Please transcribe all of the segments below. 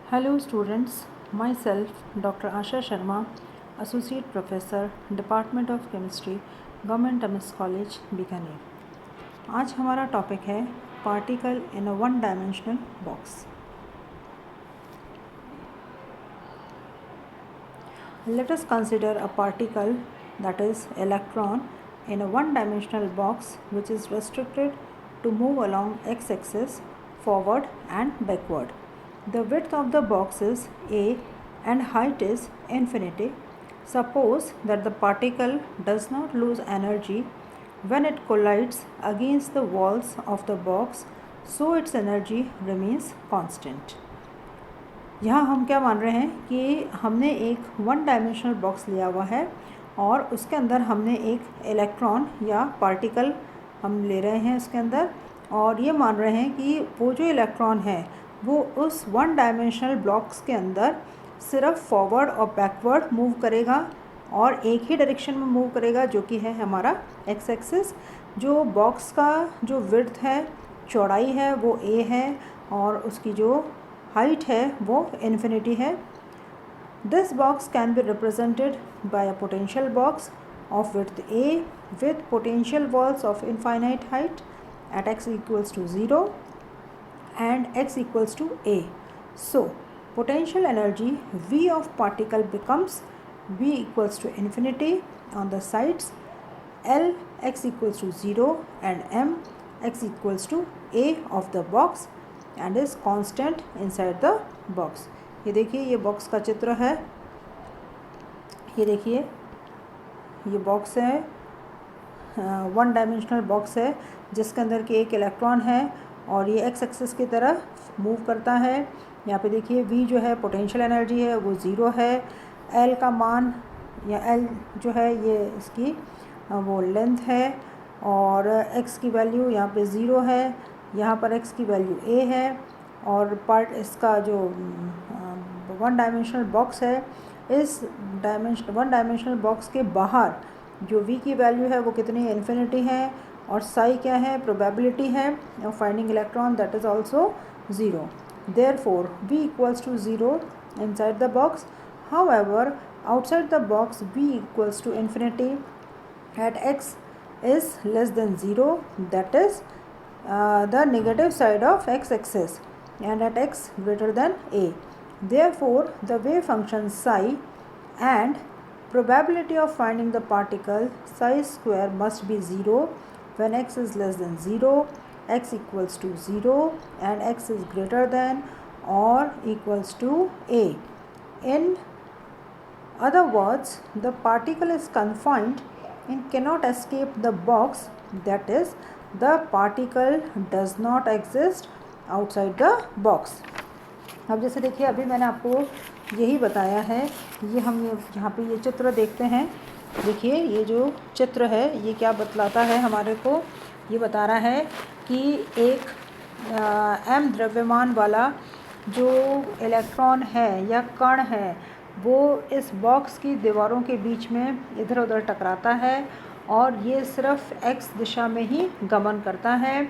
Hello students, myself Dr. Asha Sharma, Associate Professor, Department of Chemistry, Government MS College, Bikaner. आज हमारा topic है particle in a one dimensional box. Let us consider a particle, that is electron, in a one dimensional box which is restricted to move along x-axis forward and backward. The width of the box is a and height is infinity. Suppose that the particle does not lose energy when it collides against the walls of the box, so its energy remains constant. यहाँ हम क्या मान रहे हैं कि हमने एक one dimensional box लिया हुआ है और उसके अंदर हमने एक इलेक्ट्रॉन या पार्टिकल हम ले रहे हैं उसके अंदर, और ये मान रहे हैं कि वो जो इलेक्ट्रॉन है वो उस वन डायमेंशनल ब्लॉक्स के अंदर सिर्फ फॉरवर्ड और बैकवर्ड मूव करेगा और एक ही डायरेक्शन में मूव करेगा, जो कि है हमारा एक्स एक्सिस। जो बॉक्स का जो विड्थ है, चौड़ाई है, वो ए है और उसकी जो हाइट है वो इन्फिनिटी है। This box can be represented by a potential box of width A with potential walls of infinite height at x equals to 0 and x equals to a. So potential energy V of particle becomes V equals to infinity on the sides, L x equals to 0 and M x equals to a of the box and is constant inside the box. ये देखिए, ये box का चित्र है। ये देखिए, ये box है, वन डायमेंशनल बॉक्स है जिसके अंदर के एक इलेक्ट्रॉन है और ये एक्स एक्सिस की तरफ मूव करता है। यहाँ पे देखिए V जो है पोटेंशियल एनर्जी है वो 0 है। L का मान या L जो है ये इसकी वो लेंथ है और x की वैल्यू यहाँ पे 0 है, यहाँ पर x की वैल्यू a है और पार्ट इसका जो वन डायमेंशनल बॉक्स है, इस वन डायमेंशनल बॉक्स के बाहर जो V की वैल्यू है वो कितनी है, इन्फिनिटी है, और साई क्या है, प्रोबेबिलिटी है of finding electron, that is also 0. Therefore V equals to 0 inside the box. However, outside the box V equals to infinity at x is less than 0, that is the negative side of x-axis, and at x greater than a. Therefore, the wave function psi and probability of finding the particle psi square must be 0 when x is less than 0, x equals to 0 and x is greater than or equals to a. In other words, the particle is confined and cannot escape the box, that is, the particle does not exist outside the box. अब जैसे देखिए, अभी मैंने आपको यही बताया है। ये हम यहाँ पे ये चित्र देखते हैं। देखिए, ये जो चित्र है ये क्या बतलाता है हमारे को, ये बता रहा है कि एक m द्रव्यमान वाला जो इलेक्ट्रॉन है या कण है वो इस बॉक्स की दीवारों के बीच में इधर उधर टकराता है और ये सिर्फ x दिशा में ही गमन करता है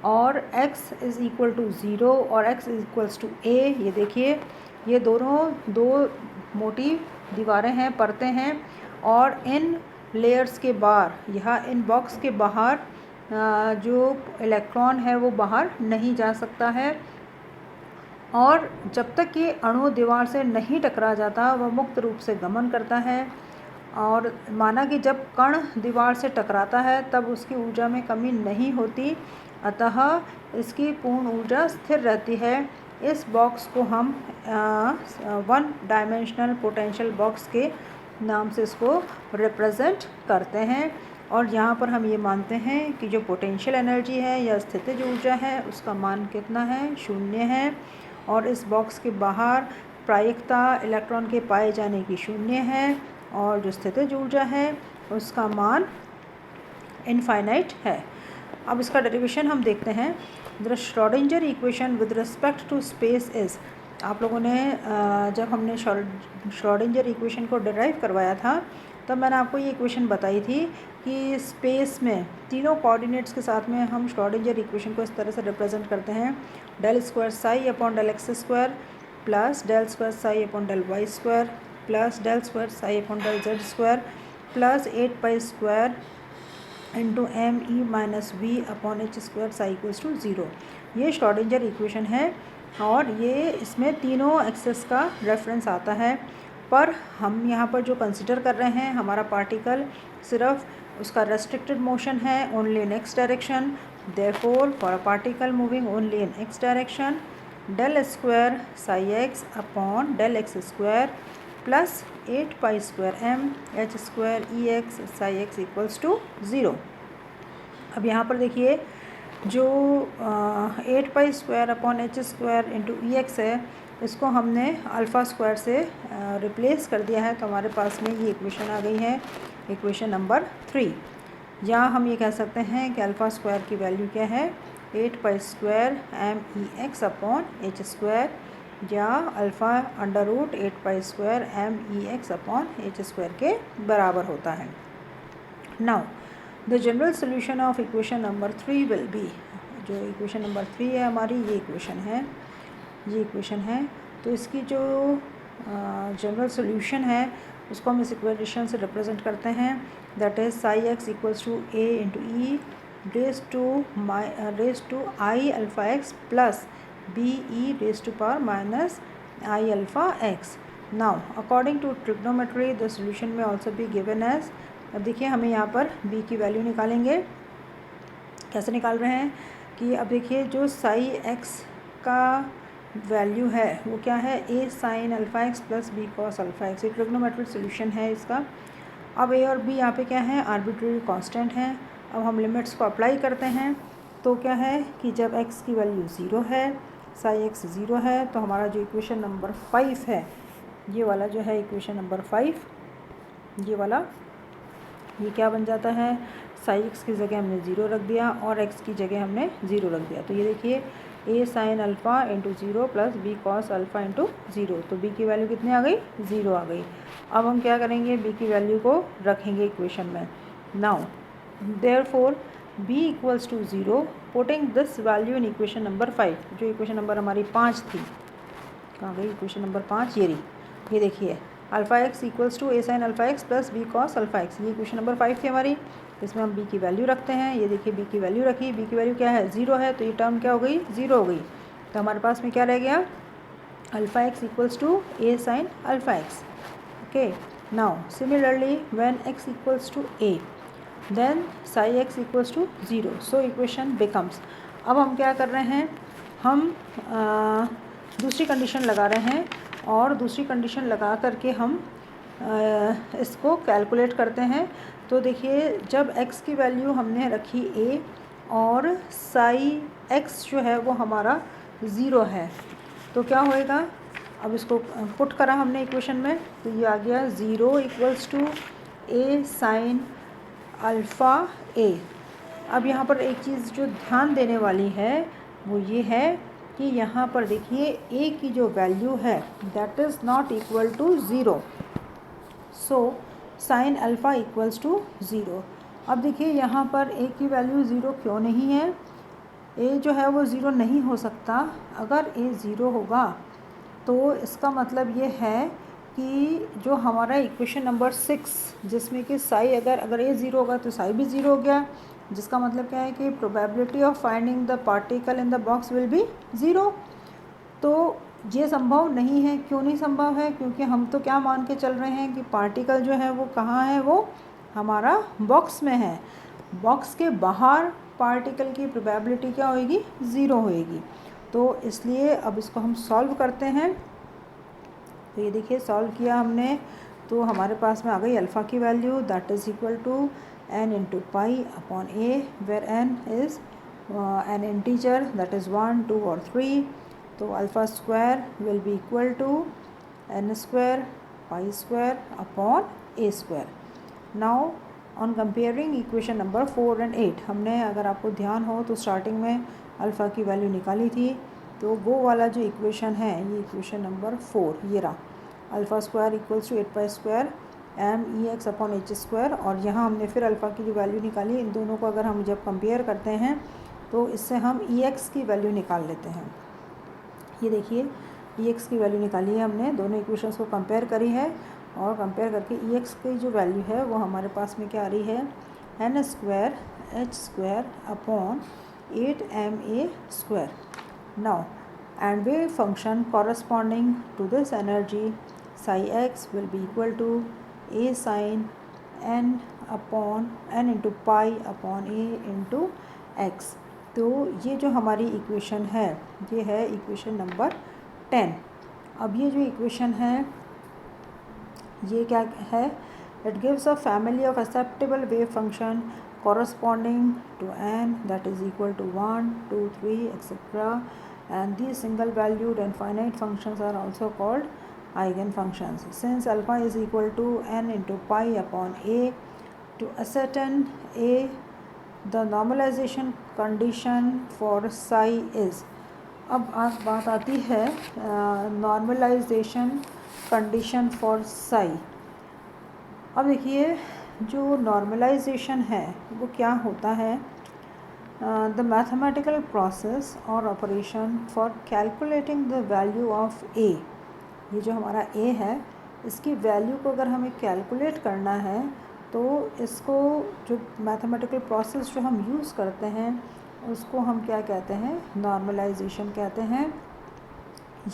और x इज़ इक्वल टू 0 और x is equals to a। ये देखिए, ये दोनों दो मोटी दीवारें हैं, परतें हैं, और इन लेयर्स के बाहर, यहाँ इन बॉक्स के बाहर जो इलेक्ट्रॉन है वो बाहर नहीं जा सकता है, और जब तक ये अणु दीवार से नहीं टकरा जाता वह मुक्त रूप से गमन करता है। और माना कि जब कण दीवार से टकराता है तब उसकी ऊर्जा में कमी नहीं होती, अतः इसकी पूर्ण ऊर्जा स्थिर रहती है। इस बॉक्स को हम वन डायमेंशनल पोटेंशियल बॉक्स के नाम से इसको रिप्रेजेंट करते हैं। और यहाँ पर हम ये मानते हैं कि जो पोटेंशियल एनर्जी है या स्थितिज ऊर्जा है उसका मान कितना है, 0 है, और इस बॉक्स के बाहर प्रायिकता इलेक्ट्रॉन के पाए जाने की 0 है, और जो स्थितिज ऊर्जा है उसका मान इनफाइनाइट है। अब इसका डेरिवेशन हम देखते हैं। The Schrodinger equation with respect to space is, आप लोगों ने जब हमने श्रोडिंगर इक्वेशन को डिराइव करवाया था तब मैंने आपको ये इक्वेशन बताई थी कि स्पेस में तीनों कोऑर्डिनेट्स के साथ में हम श्रोडिंगर इक्वेशन को इस तरह से रिप्रेजेंट करते हैं, del square psi upon del x square plus del square psi upon del y square plus del square psi upon del z square plus 8 pi square into m e minus v upon H square psi equals to 0। ये Schrodinger equation है और ये इसमें तीनों access का reference आता है, पर हम यहाँ पर जो कंसिडर कर रहे हैं हमारा पार्टिकल सिर्फ उसका रेस्ट्रिक्टेड मोशन है only in X direction. Therefore for a particle moving only in X direction del square psi X upon del X square plus 8 pi square M H square E X psi x equals to 0। अब यहाँ पर देखिए जो 8 pi square upon H square into E X है, इसको हमने alpha square से replace कर दिया है, तो हमारे पास में ये इक्वेशन आ गई है, इक्वेशन नंबर 3। या हम ये कह सकते हैं कि अल्फ़ा स्क्वायर की वैल्यू क्या है, 8 pi square M E x upon H square, या alpha under root 8 pi square M E x upon H square के बराबर होता है। Now the general solution of equation number 3 will be, जो equation number 3 है हमारी, ये इक्वेशन है, तो इसकी जो जनरल सोल्यूशन है उसको हम इस इक्वेशन से रिप्रेजेंट करते हैं, that is psi x equals to a into e raise to i alpha x plus b e raise to power minus i alpha x. Now according to trigonometry the solution में also be given as, अब देखिए हमें यहाँ पर b की value निकालेंगे। कैसे निकाल रहे हैं कि अब देखिए जो साई x का वैल्यू है वो क्या है, a sine alpha x plus b cos alpha x, ये ट्रिग्नोमेट्रिक सोल्यूशन है इसका। अब a और b यहाँ पे क्या है, आर्बिट्रेरी कांस्टेंट हैं। अब हम लिमिट्स को अप्लाई करते हैं, तो क्या है कि जब x की वैल्यू 0 है, साई x 0 है, तो हमारा जो इक्वेशन नंबर 5 है, ये वाला जो है इक्वेशन नंबर 5, ये वाला, ये क्या बन जाता है, साई एक्स की जगह हमने 0 रख दिया और x की जगह हमने 0 रख दिया, तो ये देखिए a sine alpha into 0 plus b cos alpha into 0, तो b की वैल्यू कितनी आ गई, 0 आ गई। अब हम क्या करेंगे, b की वैल्यू को रखेंगे इक्वेशन में। Now therefore b equals to 0 putting this value in equation number 5, जो इक्वेशन नंबर हमारी 5 थी, कहाँ गई इक्वेशन नंबर 5, ये रही, ये देखिए alpha x equals to a sine alpha x plus b cos alpha x, ये इक्वेशन नंबर 5 थी हमारी। इसमें हम b की वैल्यू रखते हैं, ये देखिए b की वैल्यू रखी, b की वैल्यू क्या है, 0 है, तो ये टर्म क्या हो गई, 0 हो गई। तो हमारे पास में क्या रह गया, alpha x equals to a sine alpha x. Okay, now similarly when x equals to a then psi x equals to 0, so equation becomes, अब हम क्या कर रहे हैं, हम दूसरी कंडीशन लगा रहे हैं और दूसरी कंडीशन लगा करके हम इसको कैलकुलेट करते हैं। तो देखिए जब x की वैल्यू हमने रखी a और साई x जो है वो हमारा 0 है, तो क्या होएगा, अब इसको पुट करा हमने इक्वेशन में, तो ये आ गया 0 equals to a sine alpha a। अब यहाँ पर एक चीज़ जो ध्यान देने वाली है वो ये है कि यहाँ पर देखिए a की जो वैल्यू है that is not equal to 0, so sine alpha equals to 0। अब देखिए यहाँ पर a की वैल्यू 0 क्यों नहीं है, a जो है वो 0 नहीं हो सकता। अगर a 0 होगा तो इसका मतलब ये है कि जो हमारा इक्वेशन नंबर 6 जिसमें कि साई अगर a 0 होगा तो साई भी 0 हो गया, जिसका मतलब क्या है कि probability of finding the particle in the box will be 0। तो ये संभव नहीं है। क्यों नहीं संभव है, क्योंकि हम तो क्या मान के चल रहे हैं कि पार्टिकल जो है वो कहाँ है, वो हमारा बॉक्स में है। बॉक्स के बाहर पार्टिकल की प्रोबेबिलिटी क्या होएगी, 0 होएगी। तो इसलिए अब इसको हम सॉल्व करते हैं। तो ये देखिए सॉल्व किया हमने, तो हमारे पास में आ गई अल्फ़ा की value that is equal to n into pi upon a, where n is an integer that is 1, 2 और 3। तो alpha square will be equal to n square pi square upon a square. Now on comparing equation number 4 and 8, हमने अगर आपको ध्यान हो तो starting में alpha की वैल्यू निकाली थी, तो वो वाला जो इक्वेशन है ये इक्वेशन नंबर 4 ये रहा, alpha square equals to 8 pi square M E x upon H square, और यहाँ हमने फिर अल्फ़ा की जो वैल्यू निकाली, इन दोनों को अगर हम जब कंपेयर करते हैं तो इससे हम ई एक्स की वैल्यू निकाल लेते हैं। ये देखिए एक्स की वैल्यू निकाली है हमने, दोनों इक्वेशंस को कंपेयर करी है और कंपेयर करके एक्स की जो वैल्यू है वो हमारे पास में क्या आ रही है, n square h square upon 8ma². Now, and wave function corresponding to this energy psi x will be equal to a sin n upon n into pi upon a into x. तो ये जो हमारी equation है ये है equation number 10. अब ये जो इक्वेशन है ये क्या है, it gives a family of acceptable wave function corresponding to n that is equal to 1, 2, 3 etc. And these single valued and finite functions are also called eigenfunctions. Since alpha is equal to n into pi upon a, to ascertain a, the normalization condition for psi is. अब आज बात आती है normalisation condition for psi. अब देखिए जो normalisation है वो क्या होता है, द मैथमेटिकल प्रोसेस और operation for calculating the value of A. ये जो हमारा ए है इसकी वैल्यू को अगर हमें कैलकुलेट करना है तो इसको जो मैथमेटिकल प्रोसेस जो हम यूज़ करते हैं उसको हम क्या कहते हैं, नॉर्मलाइजेशन कहते हैं.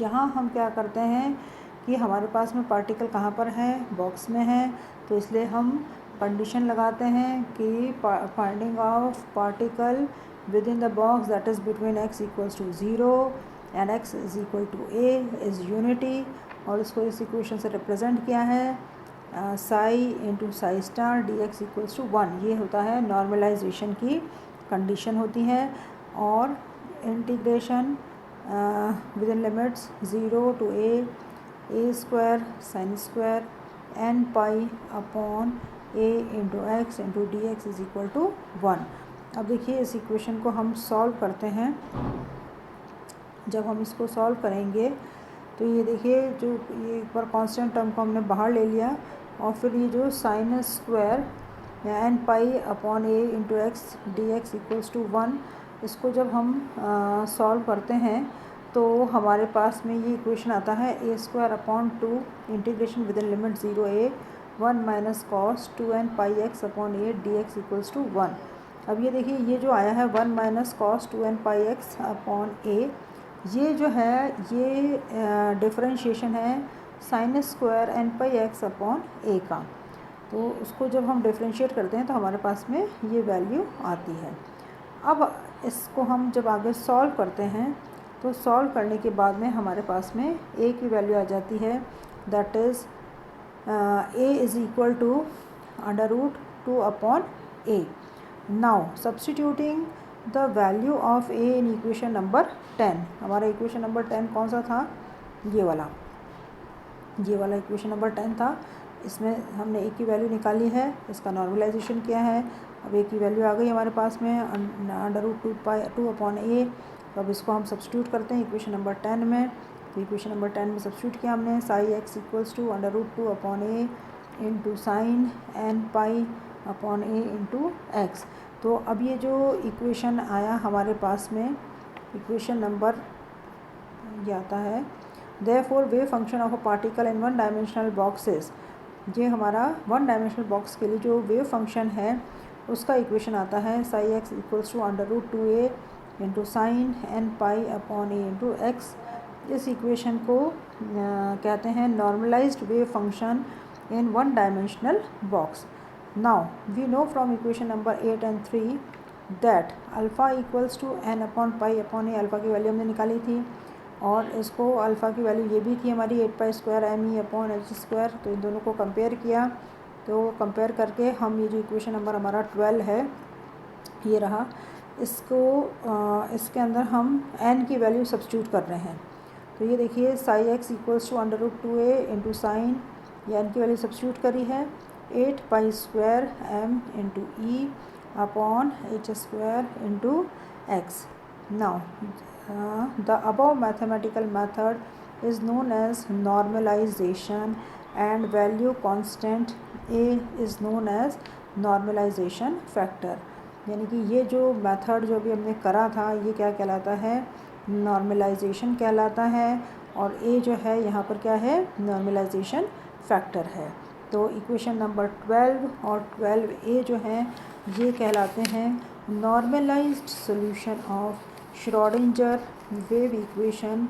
यहाँ हम क्या करते हैं कि हमारे पास में पार्टिकल कहाँ पर है, बॉक्स में है, तो इसलिए हम कंडीशन लगाते हैं कि finding of particle within the box that is between x equals to 0 and x is equal to a is unity. और इसको इस इक्वेशन से रिप्रेजेंट किया है psi into psi star d x equals to 1. ये होता है normalisation की कंडीशन होती है. और integration within limits 0 to a square sine square n pi upon a into x into d x is equal to 1. अब देखिए इस इक्वेशन को हम सॉल्व करते हैं. जब हम इसको सॉल्व करेंगे तो ये देखिए जो ये एक बार कांस्टेंट टर्म को हमने बाहर ले लिया और फिर ये जो sine square N pi upon a into x d x equals to 1, इसको जब हम सॉल्व करते हैं तो हमारे पास में ये इक्वेशन आता है A square upon 2 integration within limit 0 a 1 minus cos 2n pi X upon A D x equals to 1. अब ये देखिए ये जो आया है 1 minus cos 2n pi X upon A, ये जो है ये डिफरेंशिएशन है sine square N pi X upon A का. तो उसको जब हम डिफरेंशिएट करते हैं तो हमारे पास में ये वैल्यू आती है. अब इसको हम जब आगे सॉल्व करते हैं तो सॉल्व करने के बाद में हमारे पास में ए की वैल्यू आ जाती है that is a is equal to under root 2 upon a. Now substituting the value of a in equation number 10. हमारा इक्वेशन नंबर 10 कौन सा था, ये वाला इक्वेशन नंबर 10 था. इसमें हमने ए की वैल्यू निकाली है, इसका नॉर्मलाइजेशन किया है. अब ए की वैल्यू आ गई हमारे पास में अंडर रूट 2 अपॉन ए. तो अब इसको हम सब्स्टिट्यूट करते हैं इक्वेशन नंबर 10 में. तो इक्वेशन नंबर 10 में सब्स्टिट्यूट किया हमने psi x equals to under root 2 upon a into sine n pi upon a into x. तो अब ये जो इक्वेशन आया हमारे पास में इक्वेशन नंबर ये आता है therefore wave function of a particle in one dimensional boxes. ये हमारा वन डायमेंशनल बॉक्स के लिए जो वेव फंक्शन है उसका इक्वेशन आता है psi x equals to under root 2a into sine n pi upon a into x. इस इक्वेशन को कहते हैं normalised wave function in one dimensional box. Now we know from equation number 8 and 3 that alpha equals to n upon pi upon a. Alpha की value हमने निकाली थी और इसको अल्फ़ा की वैल्यू ये भी थी हमारी 8 pi square M e upon H square. तो इन दोनों को कंपेयर किया, तो कंपेयर करके हम ये जो इक्वेशन नंबर हमारा 12 है ये रहा, इसको इसके अंदर हम n की वैल्यू सब्स्टिट्यूट कर रहे हैं. तो ये देखिए psi x equals to under root 2a into sine, ये n की वैल्यू सब्स्टिट्यूट करी है 8 pi square m into e upon H square into x. Now the above mathematical method is known as normalisation and value constant a is known as normalisation factor. यानी कि ये जो method जो अभी हमने करा था ये क्या कहलाता है, नॉर्मलाइजेशन कहलाता है. और ए जो है यहाँ पर क्या है, नॉर्मलाइजेशन फैक्टर है। तो इक्वेशन नंबर 12 और 12A जो हैं ये कहलाते हैं normalised solution of Schrodinger wave equation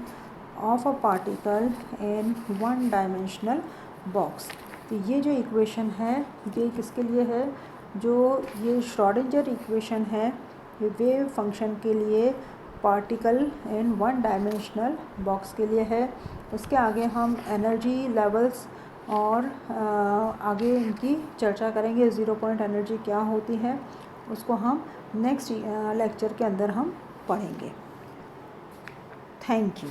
of a particle in one dimensional box. तो ये जो इक्वेशन है ये किसके लिए है, जो ये श्रोडिंगर इक्वेशन है ये वेव फंक्शन के लिए particle in one dimensional box के लिए है। उसके आगे हम एनर्जी लेवल्स और आगे इनकी चर्चा करेंगे, ज़ीरो पॉइंट एनर्जी क्या होती है उसको हम नेक्स्ट लेक्चर के अंदर हम पढ़ेंगे। Thank you.